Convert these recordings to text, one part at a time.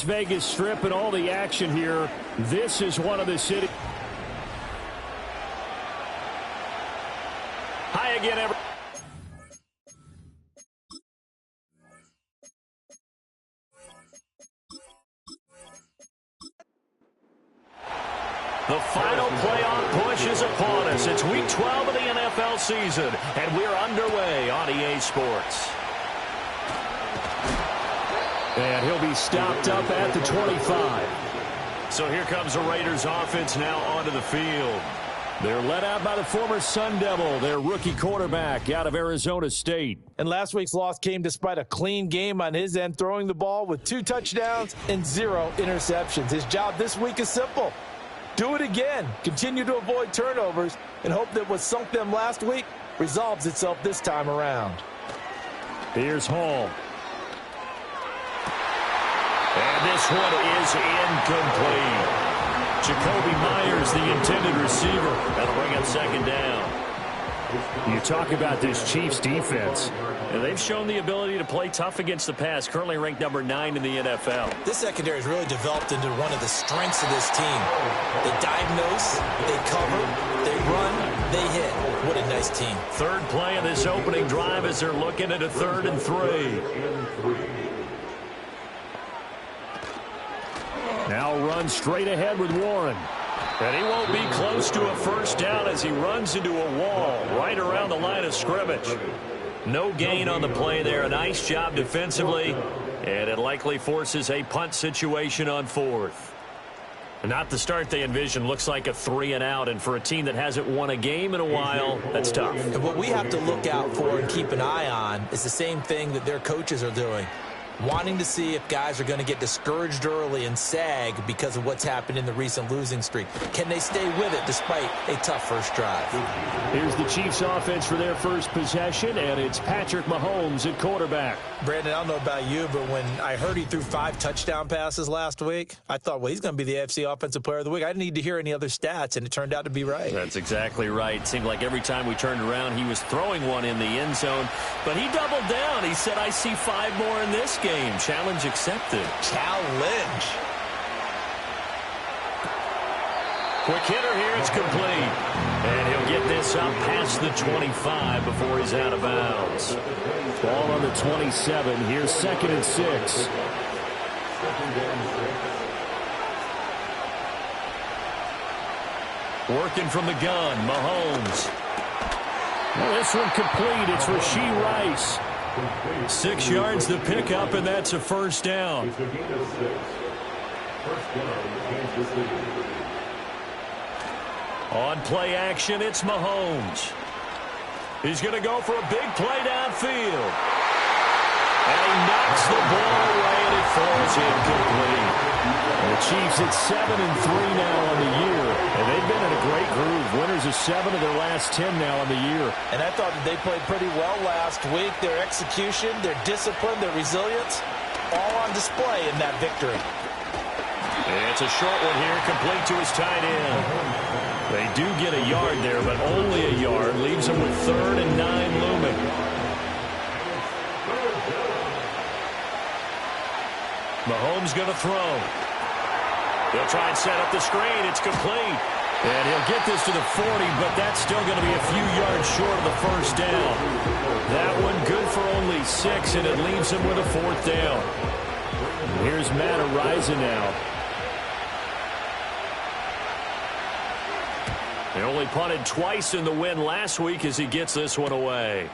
Vegas Strip and all the action here. This is one of the city. Hi again, everyone. The final playoff push is upon us. It's week 12 of the NFL season, and we're underway on EA Sports. And he'll be stopped up at the 25. So here comes the Raiders offense now onto the field. They're led out by the former Sun Devil, their rookie quarterback out of Arizona State. And last week's loss came despite a clean game on his end, throwing the ball with 2 touchdowns and 0 interceptions. His job this week is simple. Do it again. Continue to avoid turnovers and hope that what sunk them last week resolves itself this time around. Here's Hall. And this one is incomplete. Jacoby Myers, the intended receiver. That'll bring up second down. You talk about this Chiefs defense. And they've shown the ability to play tough against the pass, currently ranked number 9 in the NFL. This secondary has really developed into one of the strengths of this team. They diagnose, they cover, they run, they hit. What a nice team. Third play of this opening drive as they're looking at a 3rd and 3. Now run straight ahead with Warren. And he won't be close to a first down as he runs into a wall right around the line of scrimmage. No gain on the play there. A nice job defensively. And it likely forces a punt situation on 4th. Not the start they envisioned. Looks like a 3-and-out. And for a team that hasn't won a game in a while, that's tough. And what we have to look out for and keep an eye on is the same thing that their coaches are doing. Wanting to see if guys are going to get discouraged early and sag because of what's happened in the recent losing streak. Can they stay with it despite a tough first drive? Here's the Chiefs offense for their first possession, and it's Patrick Mahomes at quarterback. Brandon, I don't know about you, but when I heard he threw 5 touchdown passes last week, I thought, well, he's going to be the AFC Offensive Player of the Week. I didn't need to hear any other stats, and it turned out to be right. That's exactly right. It seemed like every time we turned around, he was throwing one in the end zone. But he doubled down. He said, I see 5 more in this game. Challenge accepted. Challenge. Quick hitter here. It's complete. And he'll get this up past the 25 before he's out of bounds. Ball on the 27. Here's 2nd and 6. Working from the gun. Mahomes. Well, this one complete. It's Rashee Rice. 6 yards the pickup, and that's a first down. On play action, it's Mahomes. He's going to go for a big play downfield. And he knocks the ball away, and it falls incomplete. And the Chiefs at 7-3 now on the year. And they've been in a great groove. Winners of 7 of their last 10 now on the year. And I thought that they played pretty well last week. Their execution, their discipline, their resilience, all on display in that victory. And it's a short one here, complete to his tight end. They do get a yard there, but only a yard. Leaves them with 3rd and 9 looming. Mahomes going to throw. He'll try and set up the screen. It's complete. And he'll get this to the 40, but that's still going to be a few yards short of the first down. That one good for only 6, and it leaves him with a 4th down. Here's Matt Araiza now. They only punted twice in the win last week as he gets this one away.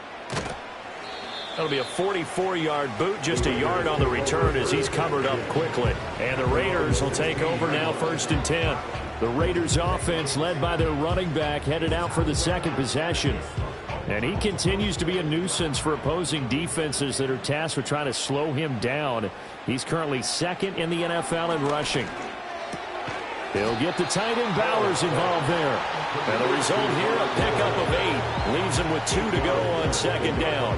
That'll be a 44-yard boot, just a yard on the return as he's covered up quickly. And the Raiders will take over now, 1st and 10. The Raiders offense led by their running back headed out for the 2nd possession. And he continues to be a nuisance for opposing defenses that are tasked with trying to slow him down. He's currently 2nd in the NFL in rushing. He'll get the tight end Bowers involved there. And the result here, a pickup of 8. Leaves him with 2 to go on 2nd down.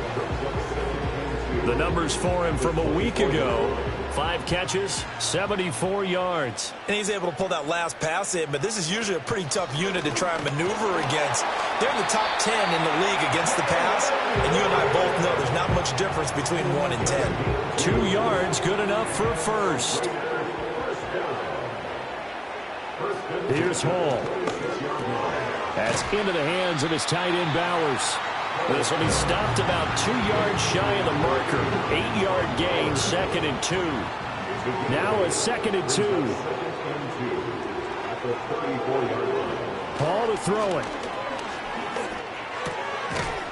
The numbers for him from a week ago. 5 catches, 74 yards. And he's able to pull that last pass in, but this is usually a pretty tough unit to try and maneuver against. They're in the top 10 in the league against the pass, and you and I both know there's not much difference between 1 and 10. 2 yards, good enough for a first. Here's Hall. That's into the hands of his tight end, Bowers. This will be stopped about 2 yards shy of the marker. 8-yard gain, 2nd and 2. Now a 2nd and 2. Hall to throw it.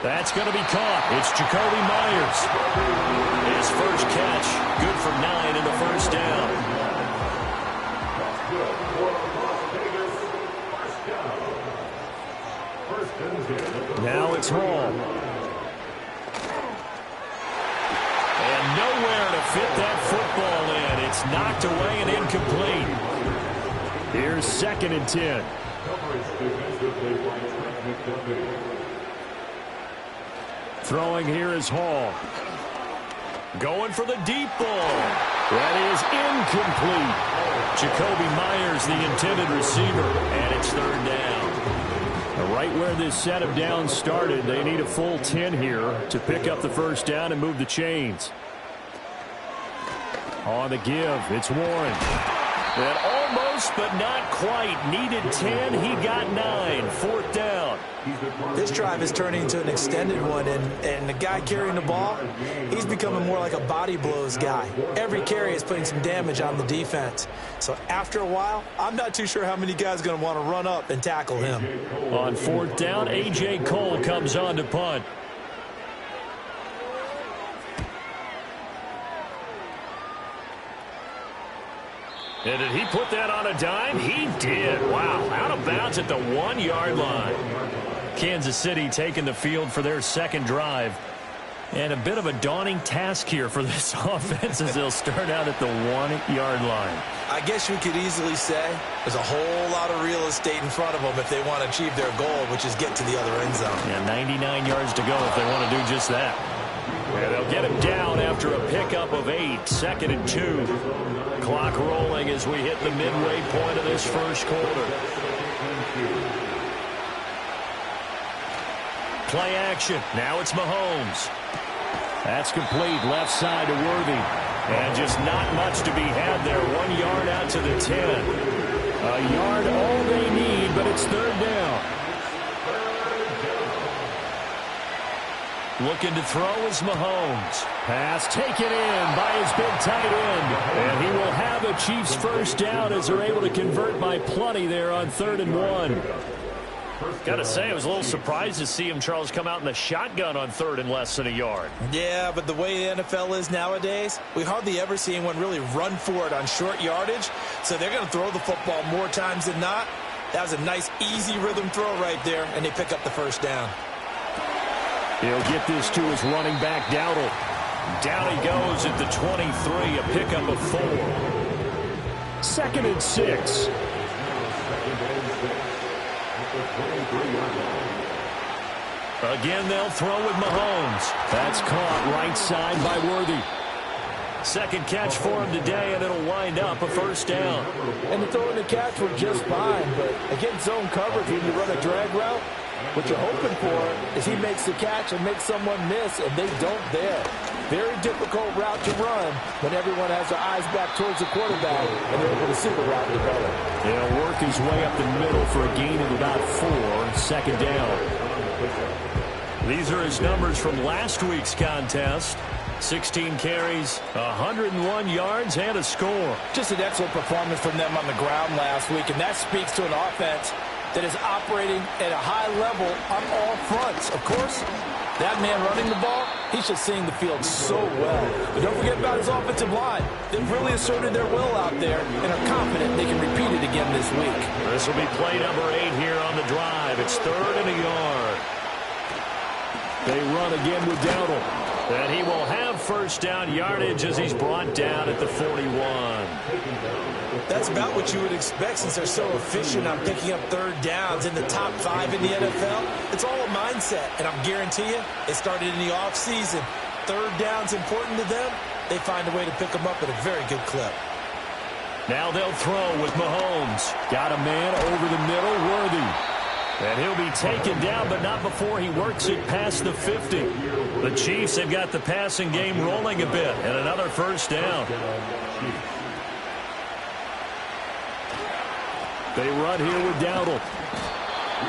That's going to be caught. It's Jakobi Meyers. His first catch, good for 9 in the first down. Now it's Hall. And nowhere to fit that football in. It's knocked away and incomplete. Here's 2nd and 10. Throwing here is Hall. Going for the deep ball. That is incomplete. Jakobi Meyers, the intended receiver, and it's 3rd down. Right where this set of downs started, they need a full 10 here to pick up the first down and move the chains. On the give, it's Warren. And almost, but not quite. Needed 10, he got 9. 4th down. This drive is turning into an extended one, and the guy carrying the ball, he's becoming more like a body blows guy. Every carry is putting some damage on the defense. So after a while, I'm not too sure how many guys are going to want to run up and tackle him. On 4th down, A.J. Cole comes on to punt. And did he put that on a dime? He did. Wow, out of bounds at the 1-yard line. Kansas City taking the field for their second drive. And a bit of a daunting task here for this offense as they'll start out at the 1-yard line. I guess you could easily say there's a whole lot of real estate in front of them if they want to achieve their goal, which is get to the other end zone. Yeah, 99 yards to go if they want to do just that. And they'll get him down after a pickup of 8. 2nd and 2. Clock rolling as we hit the midway point of this first quarter. Play action. Now it's Mahomes. That's complete. Left side to Worthy. And just not much to be had there. 1 yard out to the 10. A yard all they need, but it's 3rd down. Looking to throw is Mahomes. Pass taken in by his big tight end. And he will have the Chiefs first down as they're able to convert by plenty there on 3rd and 1. Got to say, I was a little surprised to see him, Charles, come out in the shotgun on 3rd and less than a yard. Yeah, but the way the NFL is nowadays, we hardly ever see anyone really run for it on short yardage. So they're going to throw the football more times than not. That was a nice, easy rhythm throw right there, and they pick up the first down. He'll get this to his running back, Dowdle. Down he goes at the 23, a pickup of 4. 2nd and 6. Again, they'll throw with Mahomes. That's caught right side by Worthy. Second catch for him today, and it'll wind up a first down. And the throw and the catch were just fine, but against zone coverage, when you run a drag route, what you're hoping for is he makes the catch and makes someone miss, and they don't there. Very difficult route to run when everyone has their eyes back towards the quarterback, and they're able to see the route develop. He'll work his way up the middle for a gain of about 4, 2nd down. These are his numbers from last week's contest. 16 carries, 101 yards, and a score. Just an excellent performance from them on the ground last week, and that speaks to an offense that is operating at a high level on all fronts. Of course, that man running the ball, he's just seeing the field so well. But don't forget about his offensive line. They've really asserted their will out there and are confident they can repeat it again this week. This will be play number 8 here on the drive. It's 3rd and a yard. They run again with Dowdle. And he will have first down yardage as he's brought down at the 41. That's about what you would expect since they're so efficient on picking up 3rd downs in the top 5 in the NFL. It's all a mindset, and I'm guarantee you it started in the offseason. 3rd down's important to them. They find a way to pick them up at a very good clip. Now they'll throw with Mahomes. Got a man over the middle, Worthy. And he'll be taken down, but not before he works it past the 50. The Chiefs have got the passing game rolling a bit, and another first down. They run here with Dowdle.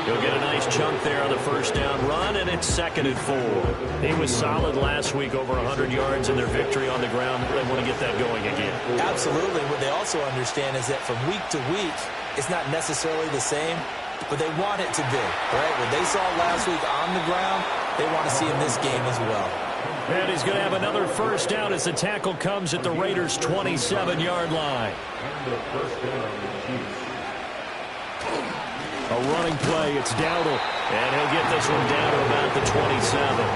He'll get a nice chunk there on the first down run, and it's 2nd and 4. He was solid last week, over 100 yards in their victory on the ground. They want to get that going again. Absolutely. What they also understand is that from week to week, it's not necessarily the same, but they want it to be, right? What they saw last week on the ground, they want to see in this game as well. And he's going to have another first down as the tackle comes at the Raiders' 27-yard line. A running play, it's Dowdle, and he'll get this one down to about the 27.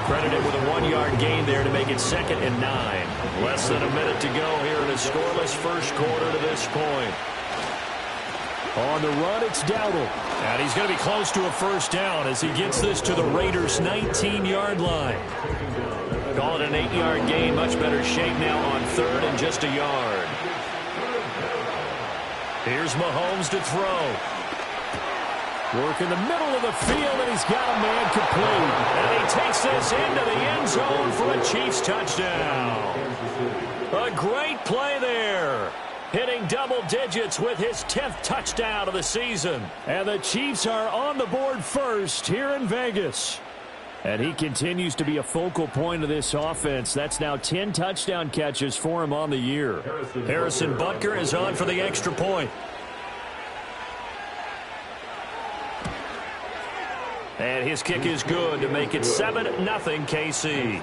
Credited with a 1-yard gain there to make it 2nd and 9. Less than a minute to go here in a scoreless first quarter to this point. On the run, it's Dowdle. And he's going to be close to a first down as he gets this to the Raiders' 19-yard line. Call it an 8-yard gain. Much better shape now on 3rd and just a yard. Here's Mahomes to throw. Work in the middle of the field, and he's got a man complete. And he takes this into the end zone for a Chiefs touchdown. A great play there. Hitting double digits with his 10th touchdown of the season. And the Chiefs are on the board first here in Vegas. And he continues to be a focal point of this offense. That's now 10 touchdown catches for him on the year. Harrison Butker is on for the extra point. And his kick is good to make it 7-0 KC.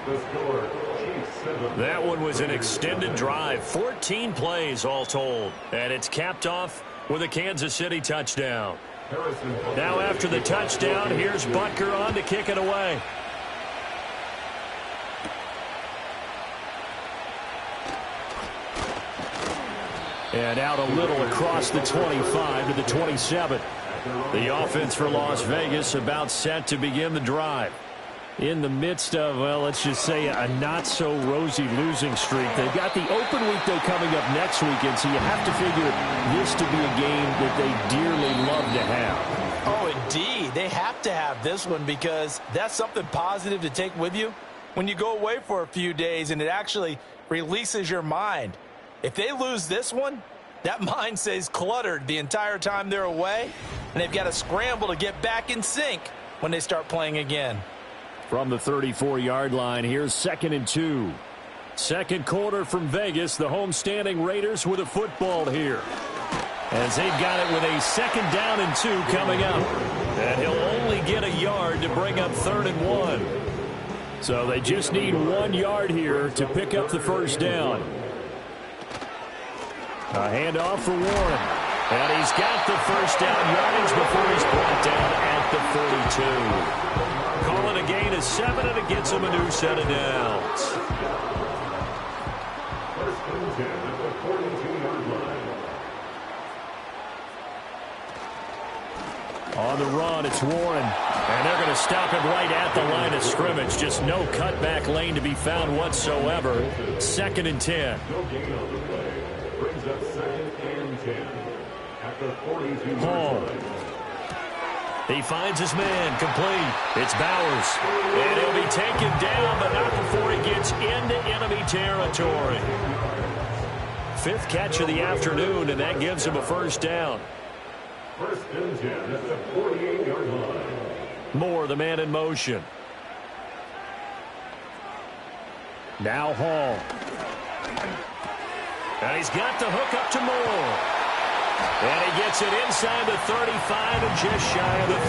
That one was an extended drive, 14 plays all told. And it's capped off with a Kansas City touchdown. Now after the touchdown, here's Butker on to kick it away. And out a little across the 25 to the 27. The offense for Las Vegas about set to begin the drive. In the midst of, well, let's just say a not-so-rosy losing streak. They've got the open week, though, coming up next weekend, so you have to figure this to be a game that they dearly love to have. Oh, indeed. They have to have this one because that's something positive to take with you when you go away for a few days, and it actually releases your mind. If they lose this one, that mind stays cluttered the entire time they're away, and they've got to scramble to get back in sync when they start playing again. From the 34-yard line, here's 2nd and 2. Second quarter from Vegas, the homestanding Raiders with a football here. As they've got it with a 2nd down and 2 coming up. And he'll only get a yard to bring up 3rd and 1. So they just need 1 yard here to pick up the first down. A handoff for Warren. And he's got the first down yardage before he's brought down at the 42. Call it a gain of 7, and it gets him a new set of downs. First and 10 at the 42-yard line. On the run, it's Warren. And they're going to stop him right at the line of scrimmage. Just no cutback lane to be found whatsoever. 2nd and 10. No gain on the play. Brings up 2nd and 10 at the 42-yard line. He finds his man, complete. It's Bowers. And he'll be taken down, but not before he gets into enemy territory. 5th catch of the afternoon, and that gives him a first down. First and 10 at the 48-yard line. Moore, the man in motion. Now Hall. And he's got the hook up to Moore. And he gets it inside the 35 and just shy of the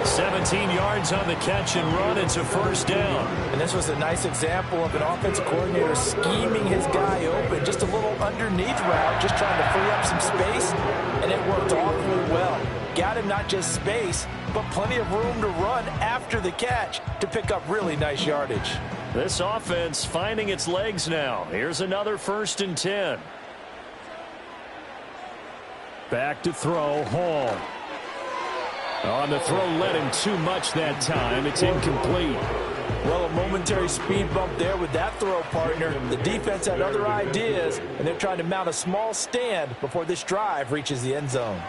30. 17 yards on the catch and run. It's a first down. And this was a nice example of an offensive coordinator scheming his guy open. Just a little underneath route, just trying to free up some space. And it worked awfully well. Got him not just space, but plenty of room to run after the catch to pick up really nice yardage. This offense finding its legs now. Here's another 1st and 10. Back to throw, Hall. On the throw, led him too much that time. It's incomplete. Well, a momentary speed bump there with that throw, partner. The defense had other ideas, and they're trying to mount a small stand before this drive reaches the end zone.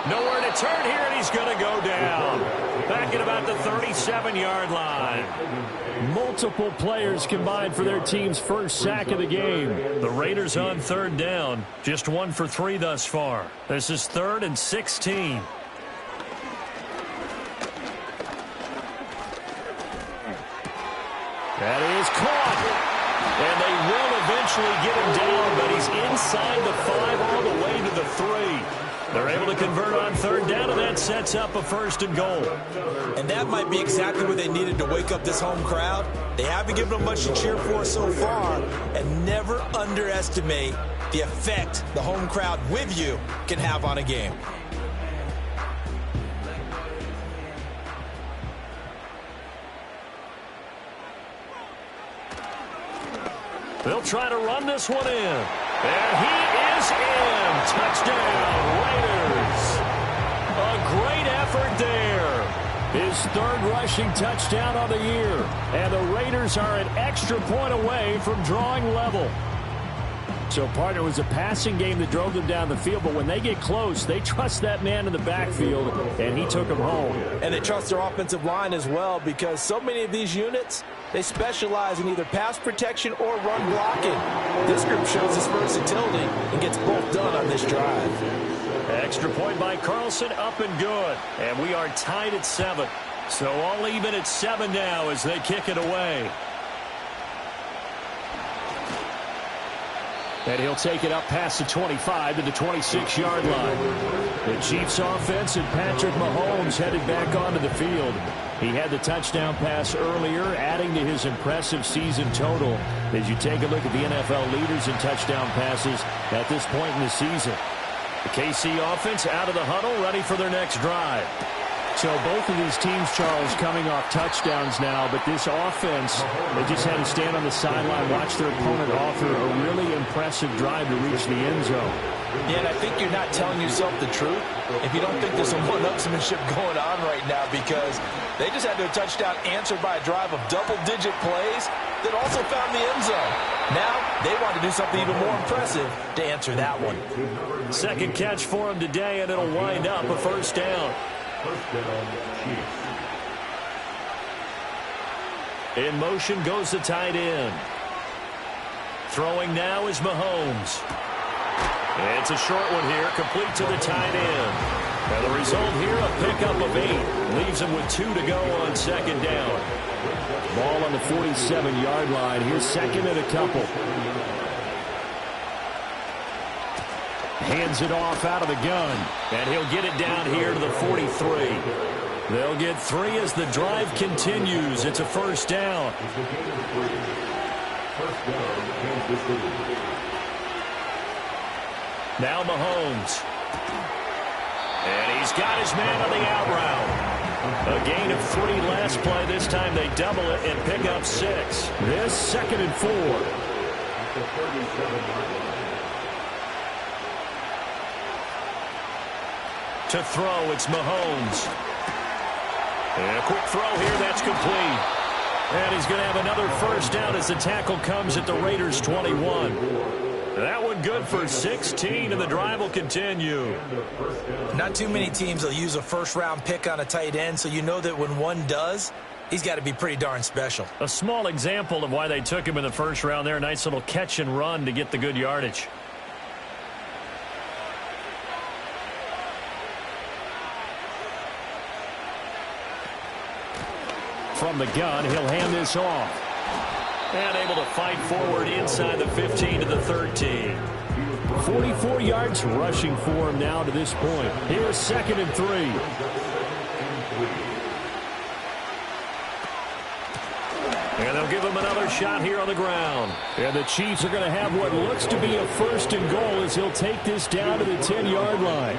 Nowhere to turn here, and he's going to go down. back at about the 37-yard line. Multiple players combined for their team's first sack of the game. The Raiders on third down. Just 1 for 3 thus far. This is 3rd and 16. That is caught. And they will eventually get him down, but he's inside the 5 all the way to the 3. They're able to convert on third down, and that sets up a 1st and goal. And that might be exactly what they needed to wake up this home crowd. They haven't given them much to cheer for so far, and never underestimate the effect the home crowd with you can have on a game. They'll try to run this one in. And he is in. Touchdown, Raiders. A great effort there. His 3rd rushing touchdown of the year. And the Raiders are an extra point away from drawing level. So, partner, it was a passing game that drove them down the field, but when they get close, they trust that man in the backfield, and he took them home. And they trust their offensive line as well, because so many of these units, they specialize in either pass protection or run blocking. This group shows its versatility and gets both done on this drive. Extra point by Carlson, up and good. And we are tied at 7. So all even at 7 now as they kick it away. And he'll take it up past the 25 to the 26-yard line. The Chiefs offense and Patrick Mahomes headed back onto the field. He had the touchdown pass earlier, adding to his impressive season total as you take a look at the NFL leaders in touchdown passes at this point in the season. The KC offense out of the huddle, ready for their next drive. So both of these teams, Charles, coming off touchdowns now, but this offense, they just had to stand on the sideline, watch their opponent offer a really impressive drive to reach the end zone. Yeah, and I think you're not telling yourself the truth if you don't think there's some one-upsmanship going on right now, because they just had their touchdown answered by a drive of double-digit plays that also found the end zone. Now they want to do something even more impressive to answer that one. Second catch for him today, and it'll wind up a 1st down. In motion goes the tight end. Throwing now is Mahomes. It's a short one here, complete to the tight end. And the result here, a pickup of 8. Leaves him with 2 to go on 2nd down. Ball on the 47-yard line. Here's 2nd and a couple. Hands it off out of the gun. And he'll get it down here to the 43. They'll get 3 as the drive continues. It's a 1st down. Now Mahomes. And he's got his man on the out route. A gain of 3 last play. This time they double it and pick up 6. This 2nd and 4. To throw, it's Mahomes. And a quick throw here, that's complete. And he's going to have another 1st down as the tackle comes at the Raiders' 21. That one good for 16, and the drive will continue. Not too many teams will use a 1st-round pick on a tight end, so you know that when one does, he's got to be pretty darn special. A small example of why they took him in the 1st round there. Nice little catch and run to get the good yardage. From the gun, he'll hand this off. And able to fight forward inside the 15 to the 13. 44 yards rushing for him now to this point. Here's 2nd and 3. And they'll give him another shot here on the ground. And the Chiefs are going to have what looks to be a 1st and goal as he'll take this down to the 10-yard line.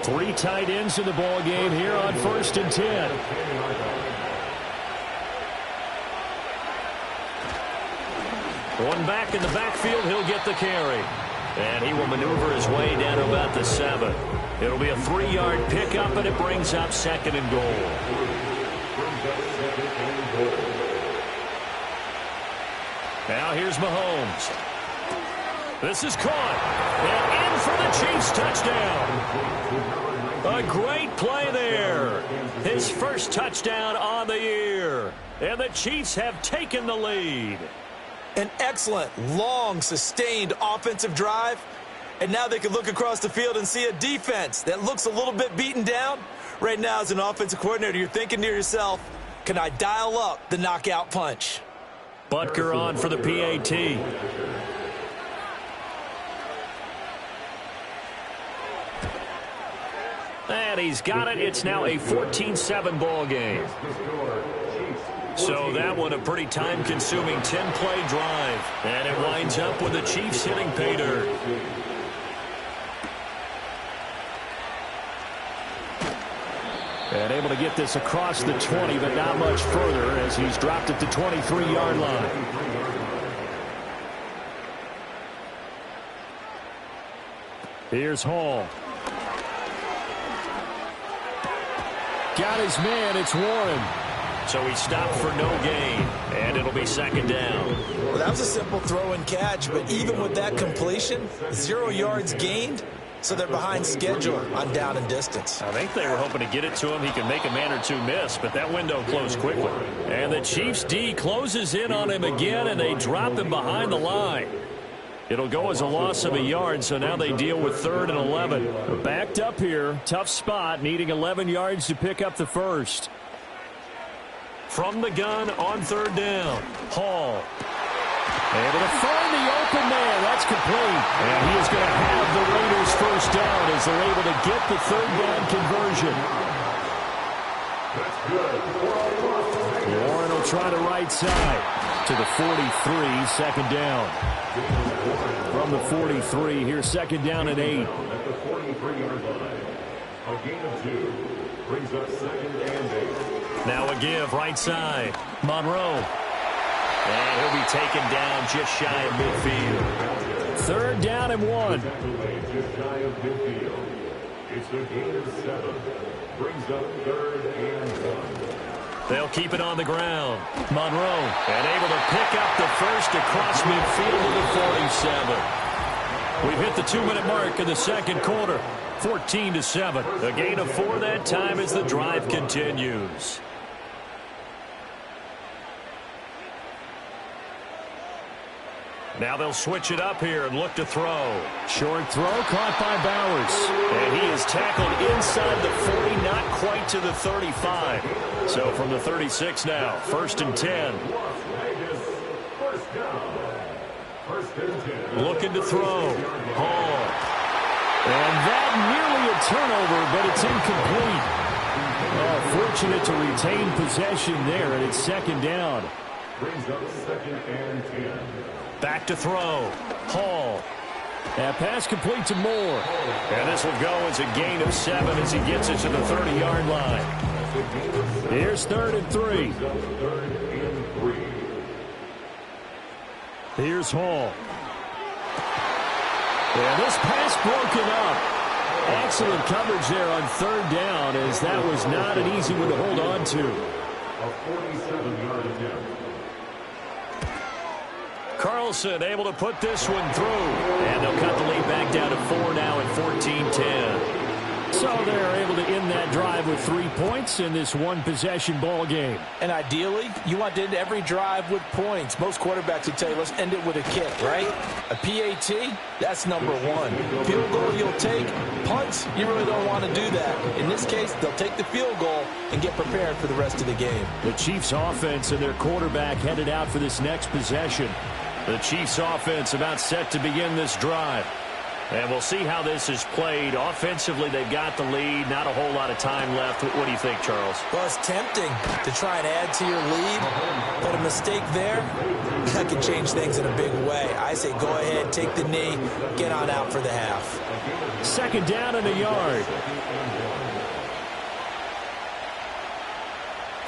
3 tight ends in the ball game here on 1st and 10. One back in the backfield, he'll get the carry. And he will maneuver his way down to about the 7. It'll be a 3-yard pickup, and it brings up 2nd and goal. Now here's Mahomes. This is caught. And in for the Chiefs touchdown. A great play there. His first touchdown on the year. And the Chiefs have taken the lead. An excellent, long, sustained offensive drive. And now they can look across the field and see a defense that looks a little bit beaten down. Right now, as an offensive coordinator, you're thinking to yourself, can I dial up the knockout punch? Butker on for the PAT. And he's got it. It's now a 14-7 ball game. So that one a pretty time-consuming 10-play drive. And it winds up with the Chiefs hitting pay dirt. And able to get this across the 20, but not much further as he's dropped at the 23-yard line. Here's Hall. Got his man. It's Warren. So he stopped for no gain, and it'll be second down. Well, that was a simple throw and catch, but even with that completion, 0 yards gained, so they're behind schedule on down and distance. I think they were hoping to get it to him. He can make a man or two miss, but that window closed quickly. And the Chiefs' D closes in on him again, and they drop him behind the line. It'll go as a loss of a yard, so now they deal with 3rd and 11. Backed up here. Tough spot, needing 11 yards to pick up the first. From the gun on 3rd down, Hall. Able to find the open man. That's complete. And he is going to have the Raiders first down as they're able to get the 3rd down conversion. Warren will try the right side to the 43, second down. From the 43, here's second down and 8. At the 43-yard line, a gain of 2 brings up 2nd and 8. Now a give, right side, Monroe. And he'll be taken down just shy of midfield. 3rd down and 1. Just shy of midfield. It's a gain of 7. Brings up 3rd and 1. They'll keep it on the ground. Monroe, and able to pick up the first across midfield to the 47. We've hit the 2-minute mark in the second quarter. 14-7. A gain of 4 that time as the drive continues. Now they'll switch it up here and look to throw. Short throw caught by Bowers. And he is tackled inside the 40, not quite to the 35. So from the 36 now, 1st and 10. Looking to throw. Hall. And that nearly a turnover, but it's incomplete. Fortunate to retain possession there, and it's 2nd down. Brings up 2nd and 10. Back to throw. Hall. That pass complete to Moore. And this will go as a gain of 7 as he gets it to the 30-yard line. Here's 3rd and 3. Here's Hall. And this pass broken up. Excellent coverage there on 3rd down, as that was not an easy one to hold on to. A 47-yard attempt. Carlson able to put this one through. And they'll cut the lead back down to 4 now at 14-10. So they're able to end that drive with 3 points in this one-possession ball game. And ideally, you want to end every drive with points. Most quarterbacks would tell you, let's end it with a kick, right? A PAT, that's number 1. Field goal you'll take. Punts, you really don't want to do that. In this case, they'll take the field goal and get prepared for the rest of the game. The Chiefs' offense and their quarterback headed out for this next possession. The Chiefs offense about set to begin this drive. And we'll see how this is played. Offensively, they've got the lead. Not a whole lot of time left. What do you think, Charles? Well, it's tempting to try and add to your lead, but a mistake there, that can change things in a big way. I say go ahead, take the knee, get on out for the half. 2nd down and a yard.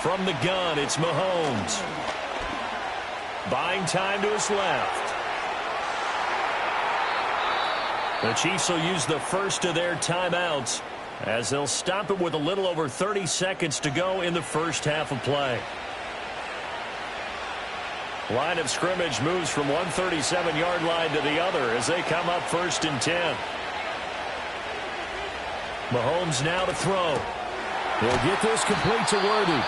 From the gun, it's Mahomes. Buying time to his left. The Chiefs will use the first of their timeouts as they'll stop it with a little over 30 seconds to go in the first half of play. Line of scrimmage moves from one 37-yard line to the other as they come up 1st and 10. Mahomes now to throw. He'll get this complete to Worthy.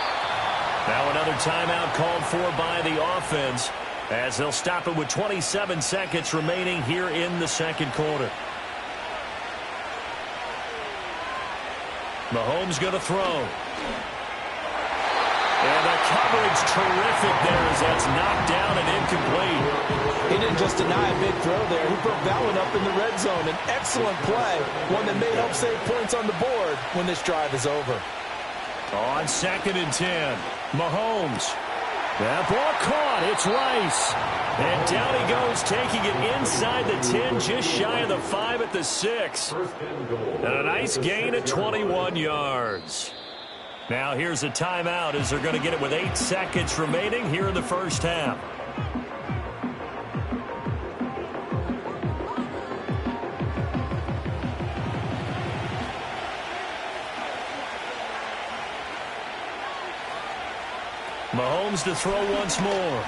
Now another timeout called for by the offense as they'll stop it with 27 seconds remaining here in the second quarter. Mahomes going to throw. And the coverage terrific there as that's knocked down and incomplete. He didn't just deny a big throw there. He broke that one up in the red zone. An excellent play, one that may help save points on the board when this drive is over. On 2nd and 10, Mahomes. That ball caught. It's Rice. And down he goes, taking it inside the 10, just shy of the 5 at the 6. And a nice gain of 21 yards. Now here's a timeout as they're going to get it with 8 seconds remaining here in the first half. Mahomes to throw once more.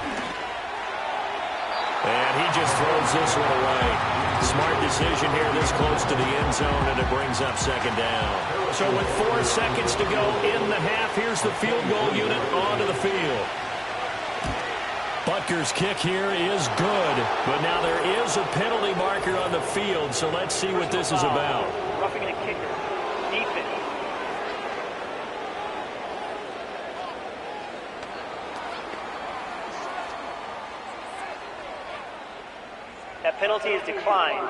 And he just throws this one away. Smart decision here this close to the end zone, and it brings up 2nd down. So with 4 seconds to go in the half, here's the field goal unit onto the field. Butker's kick here is good, but now there is a penalty marker on the field, so let's see what this is about. Roughing a kicker. Defense. That penalty is declined.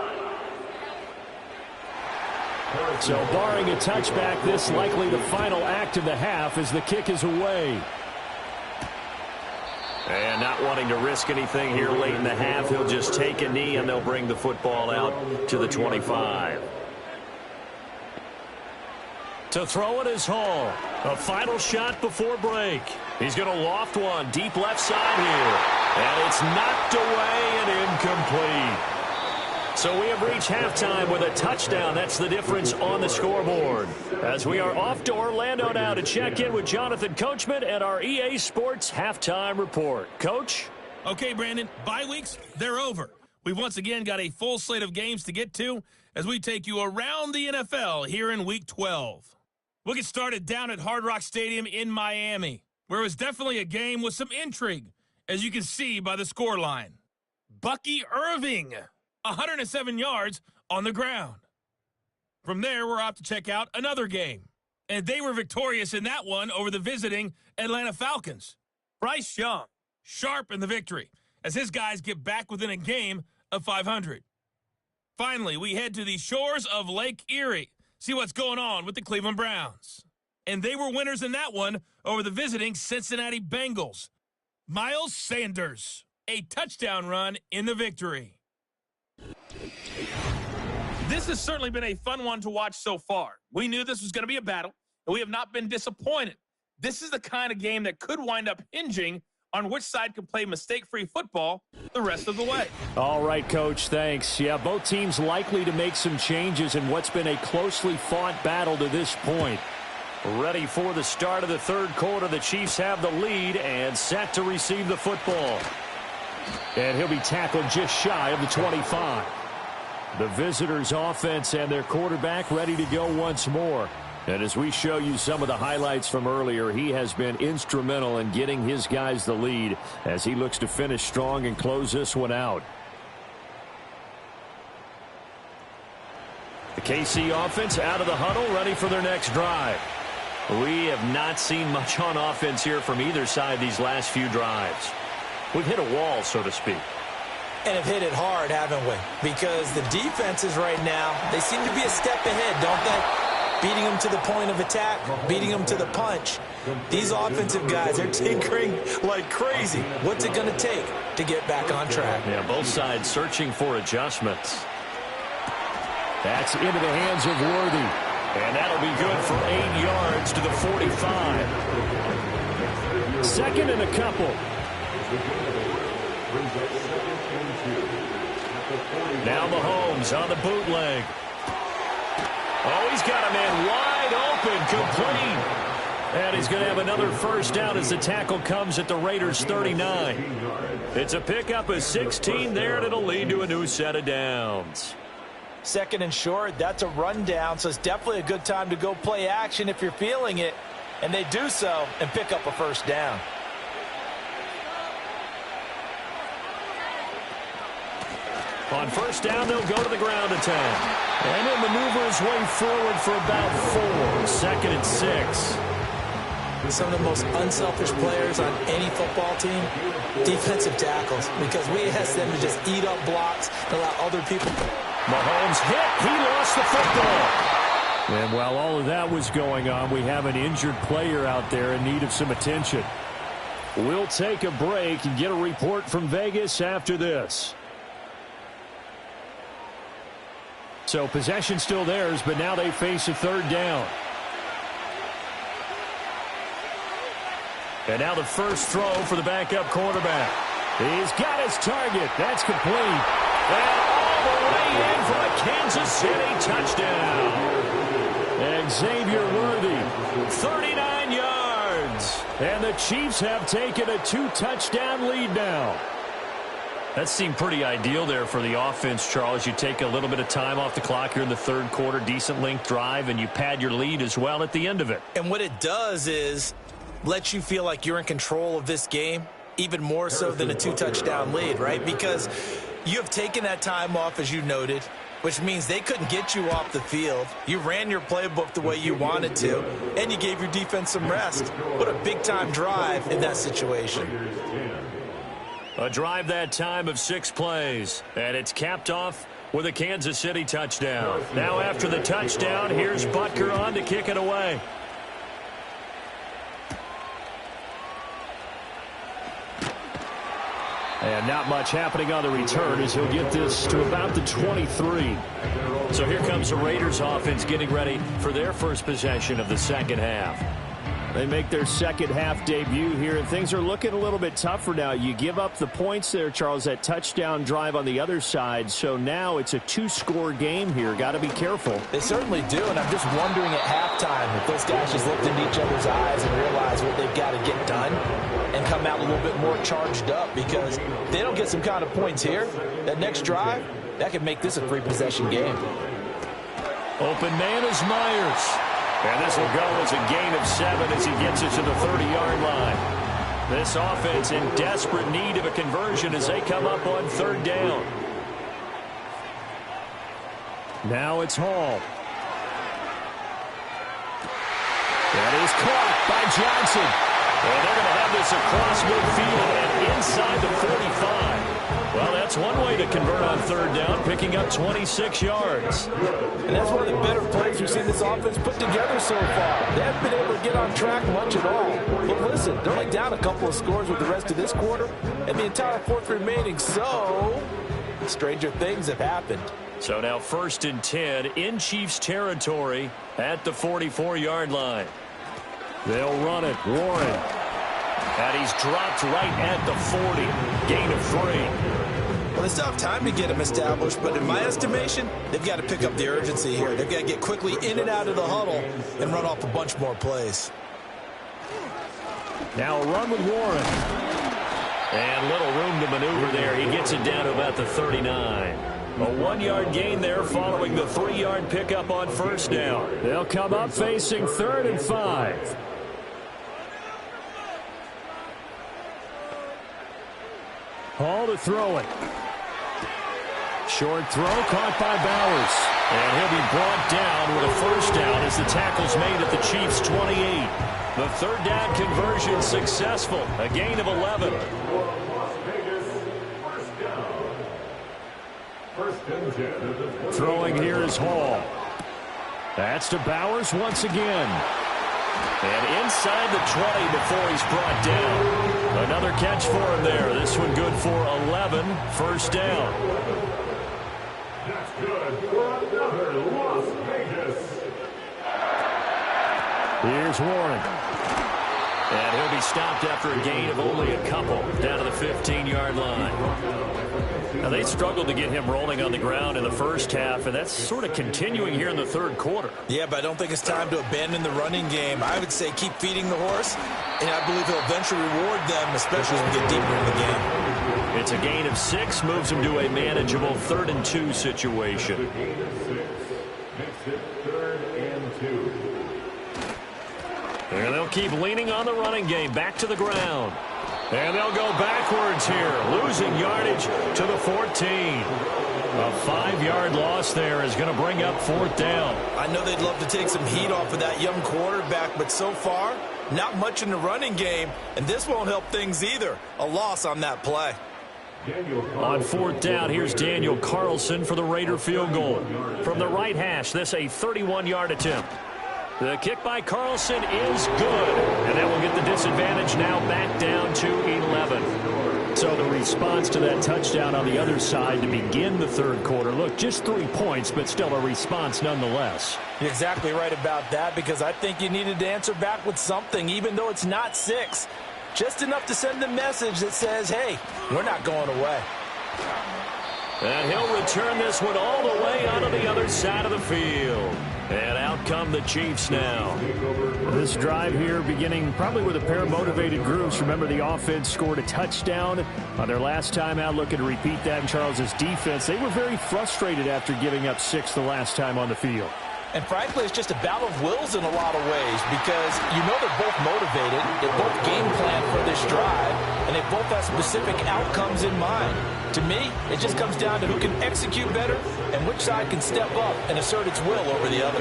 So barring a touchback, this likely the final act of the half as the kick is away. And not wanting to risk anything here late in the half, he'll just take a knee and they'll bring the football out to the 25. To throw it is Hall. A final shot before break. He's going to loft one deep left side here. And it's knocked away and incomplete. So we have reached halftime with a touchdown. That's the difference on the scoreboard. As we are off to Orlando now to check in with Jonathan Coachman and our EA Sports Halftime Report. Coach? Okay, Brandon, bye weeks, they're over. We've once again got a full slate of games to get to as we take you around the NFL here in Week 12. We'll get started down at Hard Rock Stadium in Miami, where it was definitely a game with some intrigue, as you can see by the scoreline. Bucky Irving, 107 yards on the ground. From there, we're off to check out another game. And they were victorious in that one over the visiting Atlanta Falcons. Bryce Young, sharp in the victory, as his guys get back within a game of 500. Finally, we head to the shores of Lake Erie, see what's going on with the Cleveland Browns. And they were winners in that one over the visiting Cincinnati Bengals. Miles Sanders, a touchdown run in the victory. This has certainly been a fun one to watch so far. We knew this was going to be a battle, and we have not been disappointed. This is the kind of game that could wind up hinging on which side can play mistake-free football the rest of the way. All right, Coach, thanks. Yeah, both teams likely to make some changes in what's been a closely fought battle to this point. Ready for the start of the third quarter. The Chiefs have the lead and set to receive the football. And he'll be tackled just shy of the 25. The visitors' offense and their quarterback ready to go once more. And as we show you some of the highlights from earlier, he has been instrumental in getting his guys the lead as he looks to finish strong and close this one out. The KC offense out of the huddle, ready for their next drive. We have not seen much on offense here from either side these last few drives. We've hit a wall, so to speak. And have hit it hard, haven't we? Because the defenses right now, they seem to be a step ahead, don't they? Beating them to the point of attack, beating them to the punch. These offensive guys are tinkering like crazy. What's it going to take to get back on track? Yeah, both sides searching for adjustments. That's into the hands of Worthy. And that'll be good for 8 yards to the 45. Second and a couple. Now Mahomes on the bootleg. Oh, he's got a man wide open, complete. And he's going to have another first down as the tackle comes at the Raiders' 39. It's a pickup of 16 there, and it'll lead to a new set of downs. Second and short, that's a rundown, so it's definitely a good time to go play action if you're feeling it. And they do so and pick up a first down. On first down, they'll go to the ground attack. And he'll maneuver his way forward for about 4. Second and 6. Some of the most unselfish players on any football team, defensive tackles, because we ask them to just eat up blocks and allow other people. Mahomes hit. He lost the football. And while all of that was going on, we have an injured player out there in need of some attention. We'll take a break and get a report from Vegas after this. So possession still theirs, but now they face a third down. And now the first throw for the backup quarterback. He's got his target. That's complete. And all the way in for a Kansas City touchdown. Xavier Worthy, 39 yards. And the Chiefs have taken a 2-touchdown lead now. That seemed pretty ideal there for the offense, Charles. You take a little bit of time off the clock here in the third quarter, decent length drive, and you pad your lead as well at the end of it. And what it does is let you feel like you're in control of this game, even more so than a 2-touchdown lead, right? Because you have taken that time off, as you noted, which means they couldn't get you off the field. You ran your playbook the way you wanted to, and you gave your defense some rest. What a big-time drive in that situation. A drive that time of 6 plays, and it's capped off with a Kansas City touchdown. Now after the touchdown, here's Butker on to kick it away. And not much happening on the return as he'll get this to about the 23. So here comes the Raiders offense getting ready for their first possession of the second half. They make their second half debut here, and things are looking a little bit tougher now. You give up the points there, Charles, that touchdown drive on the other side. So now it's a 2-score game here. Got to be careful. They certainly do, and I'm just wondering at halftime if those guys just looked into each other's eyes and realize what they've got to get done and come out a little bit more charged up, because if they don't get some kind of points here, that next drive, that could make this a 3-possession game. Open man is Myers. And this will go as a gain of 7 as he gets it to the 30-yard line. This offense in desperate need of a conversion as they come up on third down. Now it's Hall. That is caught by Johnson. And they're going to have this across midfield and inside the 45. Well, that's one way to convert on third down, picking up 26 yards. And that's one of the better plays we've seen this offense put together so far. They haven't been able to get on track much at all. But listen, they're only down a couple of scores with the rest of this quarter and the entire fourth remaining. So, stranger things have happened. So now 1st and 10 in Chiefs territory at the 44-yard line. They'll run it. Warren. And he's dropped right at the 40. Gain of 3. Well, they still have time to get him established, but in my estimation, they've got to pick up the urgency here. They've got to get quickly in and out of the huddle and run off a bunch more plays. Now a run with Warren. And little room to maneuver there. He gets it down to about the 39. A 1-yard gain there following the 3-yard pickup on first down. They'll come up facing 3rd and 5. Hall to throw it. Short throw caught by Bowers. And he'll be brought down with a first down as the tackle's made at the Chiefs' 28. The third down conversion successful. A gain of 11. Throwing here is Hall. That's to Bowers once again. And inside the 20 before he's brought down. Another catch for him there. This one good for 11. First down. That's good for another Las Vegas. Here's Warren. And he'll be stopped after a gain of only a couple down to the 15-yard line. Now, they struggled to get him rolling on the ground in the first half, and that's sort of continuing here in the third quarter. Yeah, but I don't think it's time to abandon the running game. I would say keep feeding the horse, and I believe he'll eventually reward them, especially as we get deeper in the game. It's a gain of 6, moves them to a manageable 3rd and 2 situation. The gain of 6 makes it 3rd and 2. And they'll keep leaning on the running game. Back to the ground. And they'll go backwards here, losing yardage to the 14. A 5-yard loss there is going to bring up 4th down. I know they'd love to take some heat off of that young quarterback, but so far, not much in the running game, and this won't help things either. A loss on that play. On 4th down, here's Daniel Carlson for the Raider field goal. From the right hash, this a 31-yard attempt. The kick by Carlson is good, and that will get the disadvantage now back down to 11. So the response to that touchdown on the other side to begin the 3rd quarter. Look, just 3 points, but still a response nonetheless. You're exactly right about that, because I think you needed to answer back with something, even though it's not 6. Just enough to send a message that says, hey, we're not going away. And he'll return this one all the way onto the other side of the field. And out come the Chiefs now. This drive here beginning probably with a pair of motivated groups. Remember, the offense scored a touchdown on their last time out. Looking to repeat that in Charles's defense. They were very frustrated after giving up 6 the last time on the field. And frankly, it's just a battle of wills in a lot of ways, because you know they're both motivated, they both game plan for this drive, and they both have specific outcomes in mind. To me, it just comes down to who can execute better and which side can step up and assert its will over the other.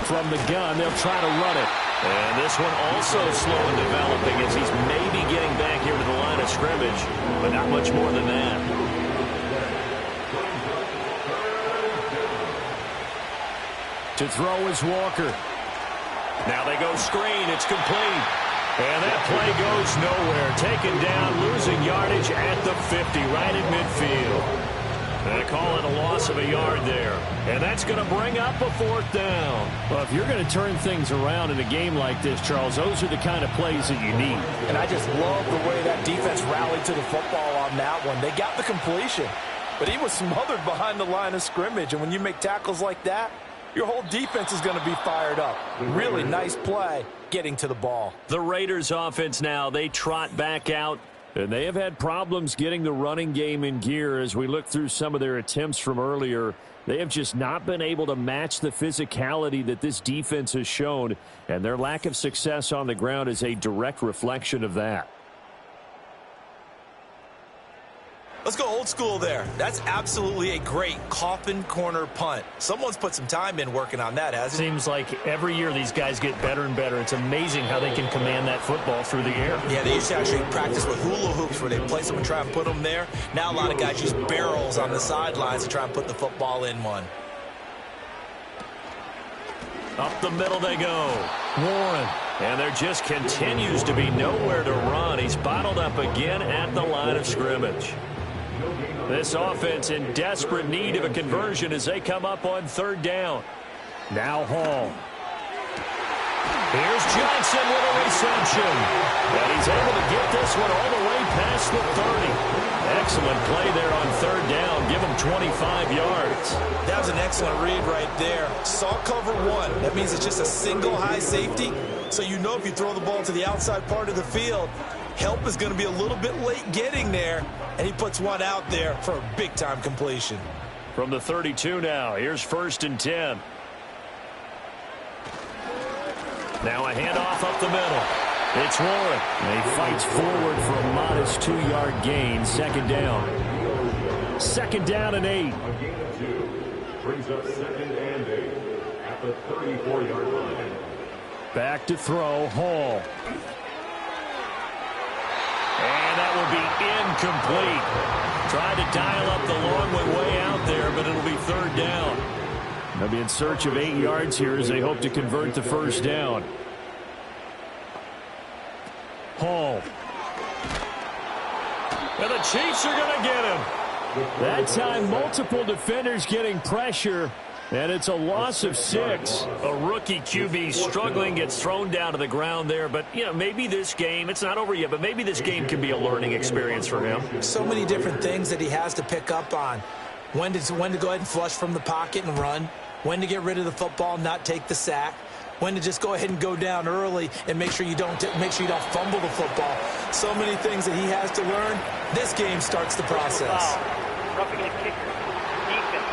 From the gun, they'll try to run it. And this one also slow in developing as he's maybe getting back here to the line of scrimmage, but not much more than that. To throw is Walker. Now they go screen. It's complete. And that play goes nowhere. Taken down, losing yardage at the 50, right at midfield. And they call it a loss of a yard there. And that's going to bring up a 4th down. Well, if you're going to turn things around in a game like this, Charles, those are the kind of plays that you need. And I just love the way that defense rallied to the football on that one. They got the completion, but he was smothered behind the line of scrimmage. And when you make tackles like that, your whole defense is going to be fired up. Really nice play getting to the ball. The Raiders offense now, they trot back out. And they have had problems getting the running game in gear as we look through some of their attempts from earlier. They have just not been able to match the physicality that this defense has shown. And their lack of success on the ground is a direct reflection of that. Let's go old school there. That's absolutely a great coffin corner punt. Someone's put some time in working on that, hasn't it? Seems like every year these guys get better and better. It's amazing how they can command that football through the air. Yeah, they used to actually practice with hula hoops where they place them and try and put them there. Now a lot of guys use barrels on the sidelines to try and put the football in one. Up the middle they go. Warren. And there just continues to be nowhere to run. He's bottled up again at the line of scrimmage. This offense in desperate need of a conversion as they come up on 3rd down. Now Hall. Here's Johnson with a reception. And he's able to get this one all the way past the 30. Excellent play there on 3rd down. Give him 25 yards. That was an excellent read right there. Saw cover 1. That means it's just a single high safety. So you know if you throw the ball to the outside part of the field, help is going to be a little bit late getting there. And he puts one out there for a big-time completion. From the 32 now, here's 1st and 10. Now a handoff up the middle. It's Warren. And he fights forward for a modest 2-yard gain. 2nd down. 2nd down and 8. A gain of 2 brings up 2nd and 8 at the 34-yard line. Back to throw, Hall. And that will be incomplete. Tried to dial up the long one way out there, but it'll be 3rd down. They'll be in search of 8 yards here as they hope to convert the 1st down. Hall. And the Chiefs are going to get him. That time, multiple defenders getting pressure, and it's a loss of 6. A rookie QB struggling, gets thrown down to the ground there. But, you know, maybe this game, it's not over yet, but maybe this game can be a learning experience for him. So many different things that he has to pick up on. When to go ahead and flush from the pocket and run. When to get rid of the football, not take the sack. when to just go ahead and go down early and make sure you don't fumble the football. So many things that he has to learn. This game starts the process. Roughing the kicker. Defense.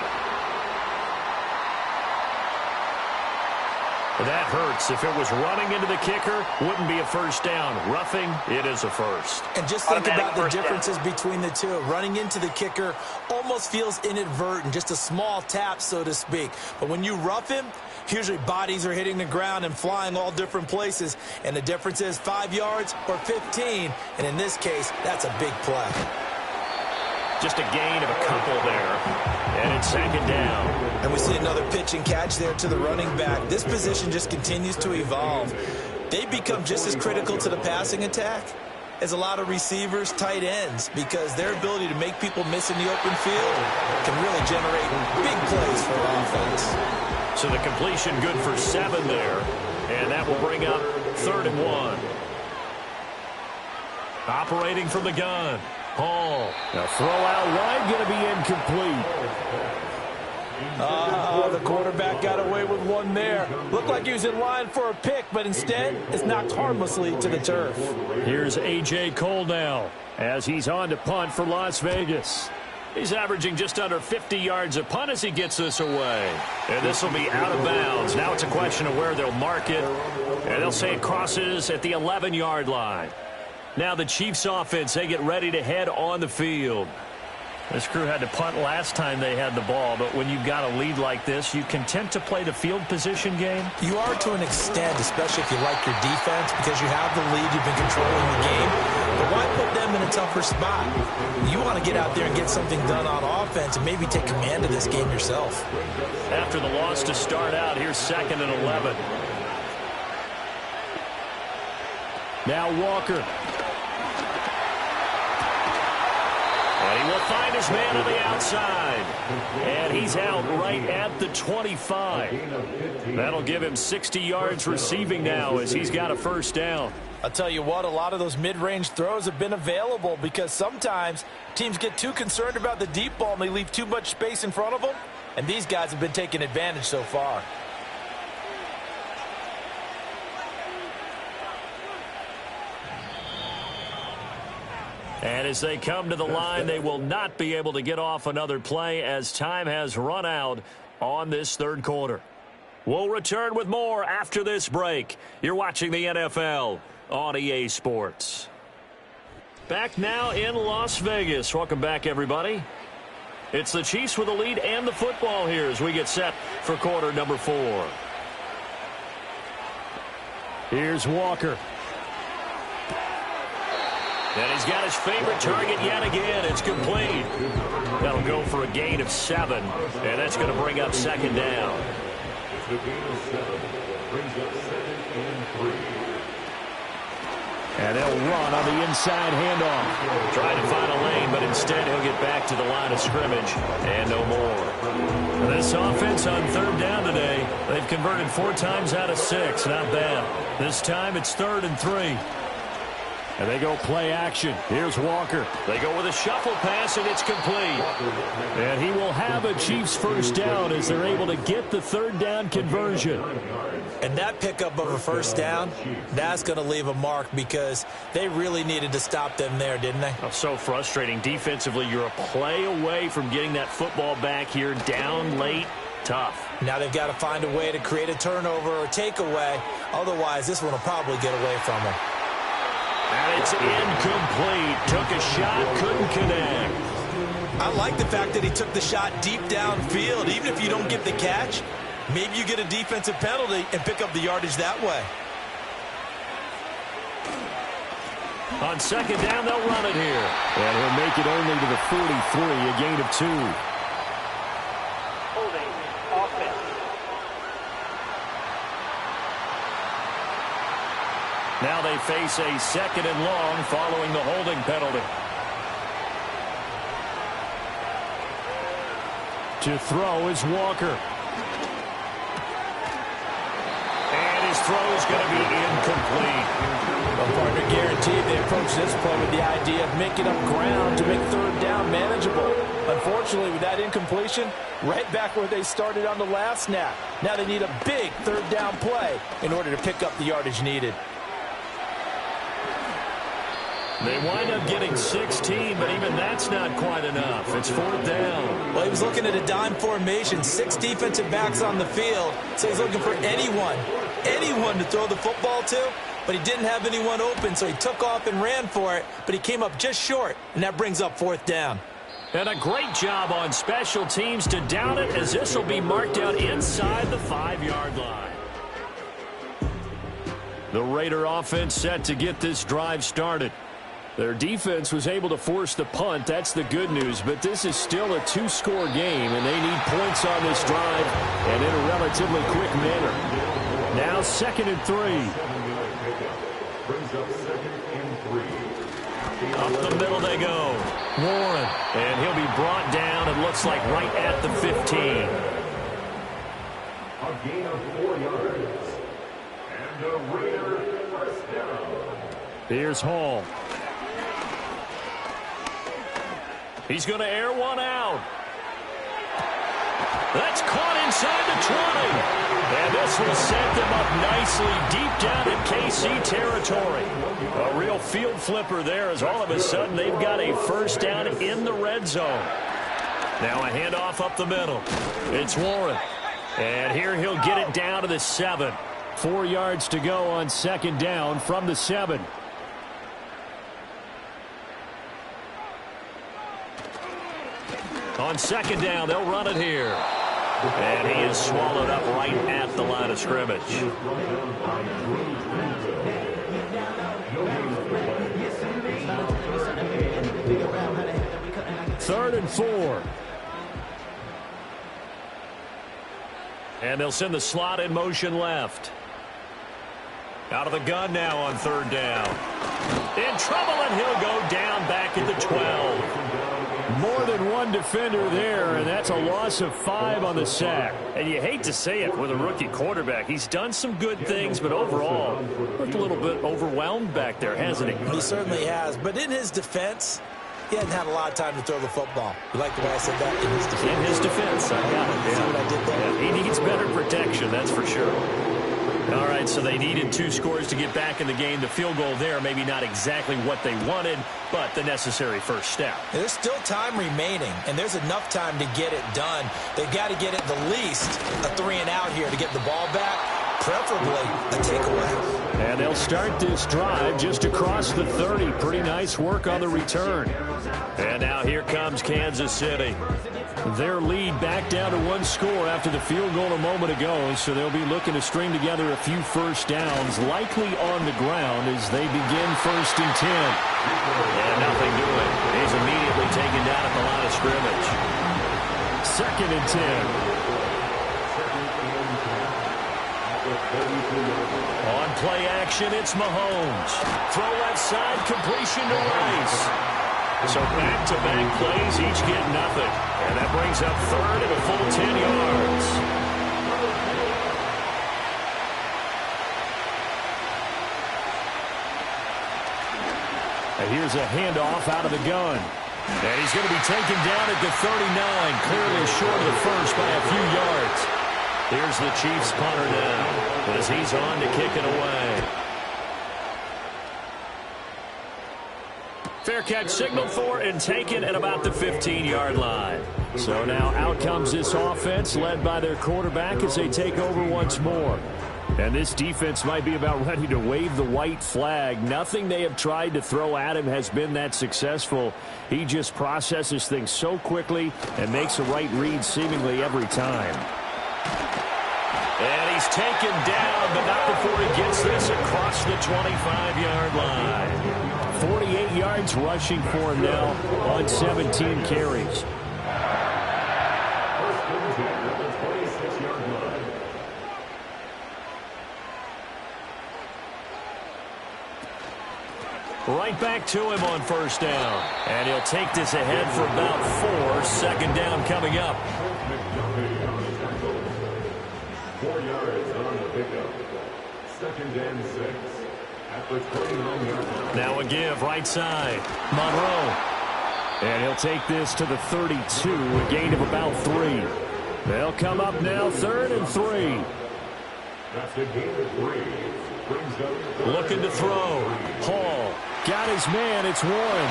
That hurts. If it was running into the kicker, wouldn't be a first down. Roughing, it is a first. And just think about the differences between the two. Running into the kicker almost feels inadvertent, just a small tap, so to speak. But when you rough him, usually bodies are hitting the ground and flying all different places. And the difference is 5 yards or 15. And in this case, that's a big play. Just a gain of a couple there. And it's second down. And we see another pitch and catch there to the running back. This position just continues to evolve. They become just as critical to the passing attack as a lot of receivers, tight ends, because their ability to make people miss in the open field can really generate big plays for offense. So the completion good for 7 there. And that will bring up 3rd and 1. Operating from the gun. Hall. Now throw out wide, going to be incomplete. The quarterback got away with one there. Looked like he was in line for a pick, but instead it's knocked harmlessly to the turf. Here's A.J. Cole now as he's on to punt for Las Vegas. He's averaging just under 50 yards a punt as he gets this away. And this will be out of bounds. Now it's a question of where they'll mark it. And they'll say it crosses at the 11-yard line. Now the Chiefs offense, they get ready to head on the field. This crew had to punt last time they had the ball, but when you've got a lead like this, you content to play the field position game? You are to an extent, especially if you like your defense, because you have the lead, you've been controlling the game. But why put them in a tougher spot? You want to get out there and get something done on offense and maybe take command of this game yourself. After the loss to start out, here's 2nd and 11. Now Walker. And he will find his man on the outside. And he's out right at the 25. That'll give him 60 yards receiving now as he's got a first down. I'll tell you what, a lot of those mid-range throws have been available because sometimes teams get too concerned about the deep ball and they leave too much space in front of them. And these guys have been taking advantage so far. And as they come to the line, they will not be able to get off another play as time has run out on this 3rd quarter. We'll return with more after this break. You're watching the NFL on EA Sports. Back now in Las Vegas. Welcome back, everybody. It's the Chiefs with the lead and the football here as we get set for quarter number 4. Here's Walker. And he's got his favorite target yet again. It's complete. That'll go for a gain of 7. And that's going to bring up 2nd down. The gain of 7 brings up 2nd and 3. And they'll run on the inside handoff. Trying to find a lane, but instead he'll get back to the line of scrimmage and no more. This offense on 3rd down today, they've converted 4 times out of 6. Not bad. This time it's 3rd and 3. And they go play action. Here's Walker. They go with a shuffle pass, and it's complete. And he will have a Chiefs first down as they're able to get the 3rd down conversion. And that pickup of a first down, that's going to leave a mark because they really needed to stop them there, didn't they? Oh, so frustrating. Defensively, you're a play away from getting that football back here down late. Tough. Now they've got to find a way to create a turnover or takeaway. Otherwise, this one will probably get away from them. And it's incomplete. Took a shot, couldn't connect. I like the fact that he took the shot deep downfield. Even if you don't get the catch, maybe you get a defensive penalty and pick up the yardage that way. On 2nd down, they'll run it here. And he'll make it only to the 43, a gain of 2. Holding offense. Now they face a 2nd and long following the holding penalty. To throw is Walker. And his throw is going to be incomplete. Well, partner, guaranteed they approach this play with the idea of making up ground to make 3rd down manageable. unfortunately, with that incompletion, right back where they started on the last snap. Now they need a big third down play in order to pick up the yardage needed. They wind up getting 16, but even that's not quite enough. It's fourth down. Well, he was looking at a dime formation, 6 defensive backs on the field, so he's looking for anyone to throw the football to, but he didn't have anyone open, so he took off and ran for it, but he came up just short, and that brings up fourth down. And a great job on special teams to down it, as this will be marked out inside the 5-yard line. The Raider offense set to get this drive started. Their defense was able to force the punt. That's the good news. But this is still a 2-score game, and they need points on this drive and in a relatively quick manner. Now 2nd and 3. Brings up 2nd and 3. Up the middle they go. Warren. And he'll be brought down, it looks like, right at the 15. A gain of 4 yards. And the Raider first down. Here's Hall. He's going to air one out. That's caught inside the 20. And this will set them up nicely deep down in KC territory. A real field flipper there, as all of a sudden they've got a first down in the red zone. Now a handoff up the middle. It's Warren. And here he'll get it down to the 7. 4 yards to go on 2nd down from the 7. On 2nd down, they'll run it here. And he is swallowed up right at the line of scrimmage. 3rd and 4. And they'll send the slot in motion left. Out of the gun now on 3rd down. In trouble, and he'll go down back at the 12. More than one defender there, and that's a loss of 5 on the sack. And you hate to say it with a rookie quarterback. He's done some good things, but overall, looked a little bit overwhelmed back there, hasn't he? He certainly has. But in his defense, he hadn't had a lot of time to throw the football. You like the way I said that? In his defense. In his defense, I got it. Yeah. See what I did there? Yeah, he needs better protection, that's for sure. All right, so they needed 2 scores to get back in the game. The field goal there, maybe not exactly what they wanted, but the necessary first step. There's still time remaining, and there's enough time to get it done. They've got to get at the least a 3-and-out here to get the ball back, preferably a takeaway. And they'll start this drive just across the 30. Pretty nice work on the return. And now here comes Kansas City. Their lead back down to 1 score after the field goal a moment ago, so they'll be looking to string together a few first downs, likely on the ground as they begin 1st and 10. And nothing doing. He's immediately taken down at the line of scrimmage. 2nd and 10. On play action, it's Mahomes. Throw left side, completion to Rice. So back-to-back plays, each get nothing. And that brings up 3rd and a full 10 yards. And here's a handoff out of the gun. And he's going to be taken down at the 39, clearly short of the first by a few yards. Here's the Chiefs punter now, as he's on to kick it away. Fair catch signaled for and taken at about the 15-yard line. So now out comes this offense led by their quarterback as they take over once more. And this defense might be about ready to wave the white flag. Nothing they have tried to throw at him has been that successful. He just processes things so quickly and makes a right read seemingly every time. And he's taken down, but not before he gets this across the 25-yard line. 48 yards rushing for him now on 17 carries. Right back to him on 1st down. And he'll take this ahead for about 4. 2nd down coming up. 4 yards on the pickup. 2nd and 6. At the 29-yard line. Now a give right side. Monroe. And he'll take this to the 32, a gain of about 3. They'll come up now 3rd and 3. That's a gain of 3. Brings up Looking to throw. Hall. Got his man. It's Warren.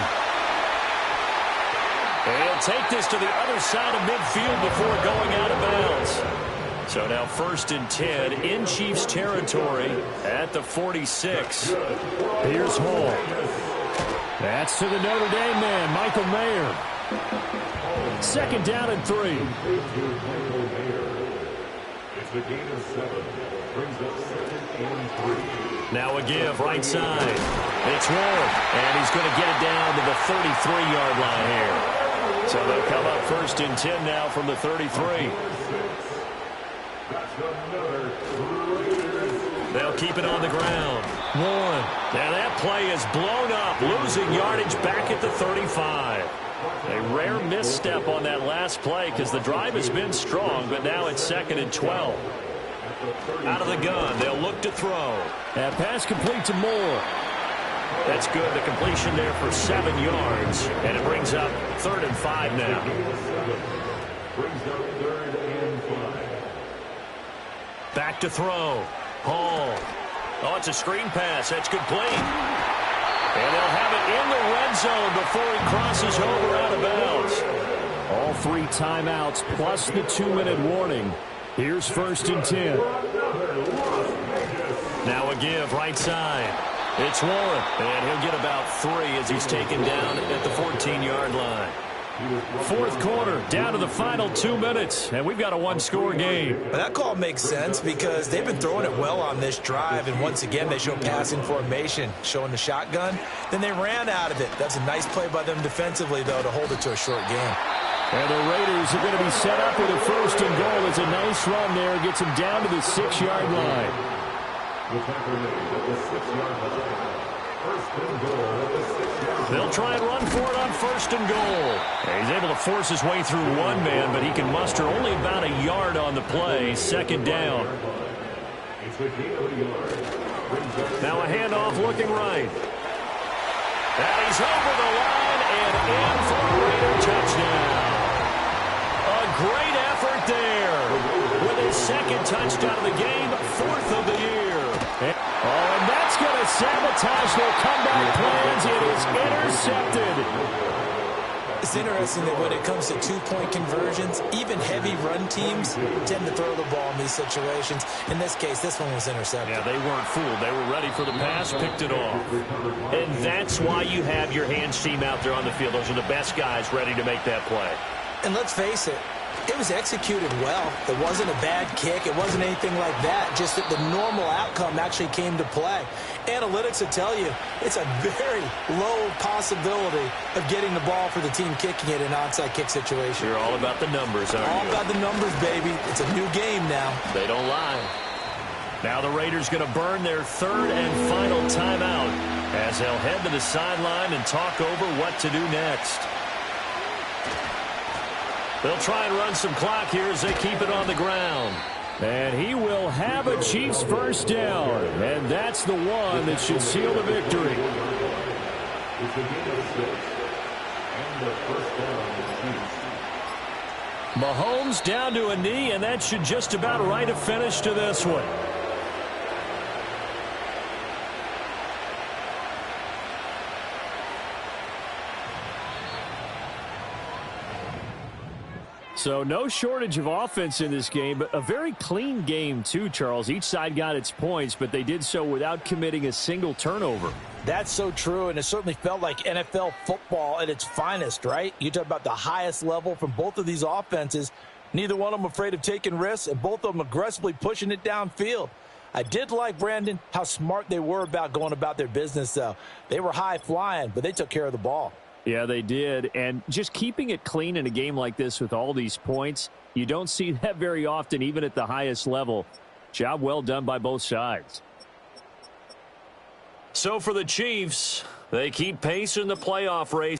And he'll take this to the other side of midfield before going out of bounds. So now 1st and 10 in Chiefs territory at the 46. Here's Hall. That's to the Notre Dame man, Michael Mayer. 2nd down and 3. It's a gain of 7. Brings up 2nd and 3. Now a give right side. It's Warren. And he's going to get it down to the 33-yard line here. So they'll come up 1st and 10 now from the 33. They'll keep it on the ground. Warren. Now that play is blown up, losing yardage back at the 35. A rare misstep on that last play because the drive has been strong, but now it's 2nd and 12. Out of the gun, they'll look to throw. That pass complete to Moore. That's good. The completion there for 7 yards, and it brings up 3rd and 5 now. Brings up 3rd and 5. Back to throw. Hall. Oh, it's a screen pass. That's complete. And they'll have it in the red zone before he crosses over out of bounds. All 3 timeouts plus the 2-minute warning. Here's 1st and 10. Now a give right side. It's Warren. And he'll get about 3 as he's taken down at the 14-yard line. 4th quarter, down to the final 2 minutes, and we've got a 1-score game. Well, that call makes sense because they've been throwing it well on this drive, and once again they show passing formation, showing the shotgun. Then they ran out of it. That's a nice play by them defensively, though, to hold it to a short game. And the Raiders are going to be set up with a 1st and goal. It's a nice run there. Gets them down to the 6-yard line. They'll try and run for it on 1st and goal. And he's able to force his way through one man, but he can muster only about a yard on the play. 2nd down. Now a handoff looking right. And he's over the line and in for a Raider touchdown. A great effort there. With his 2nd touchdown of the game, 4th of the year. And that's going to sabotage their comeback plans. It is intercepted. It's interesting that when it comes to 2-point conversions, even heavy run teams tend to throw the ball in these situations. In this case, this one was intercepted. Yeah, they weren't fooled. They were ready for the pass, picked it off. And that's why you have your hands team out there on the field. Those are the best guys ready to make that play. And let's face it, it was executed well. It wasn't a bad kick. It wasn't anything like that. Just that the normal outcome actually came to play. Analytics will tell you it's a very low possibility of getting the ball for the team kicking it in an onside kick situation. You're all about the numbers, aren't you? All about the numbers, baby. It's a new game now. They don't lie. Now the Raiders going to burn their 3rd and final timeout as they'll head to the sideline and talk over what to do next. They'll try and run some clock here as they keep it on the ground. And he will have a Chiefs 1st down. And that's the one that should seal the victory. It's a gain of 6. And the 1st down is Chiefs. Mahomes down to a knee, and that should just about write a finish to this one. So no shortage of offense in this game, but a very clean game too, Charles. Each side got its points, but they did so without committing a single turnover. That's so true, and it certainly felt like NFL football at its finest, right? You talk about the highest level from both of these offenses. Neither one of them afraid of taking risks, and both of them aggressively pushing it downfield. I did like, Brandon, how smart they were about going about their business, though. They were high-flying, but they took care of the ball. Yeah, they did. And just keeping it clean in a game like this with all these points, you don't see that very often, even at the highest level. Job well done by both sides. So for the Chiefs, they keep pace in the playoff race.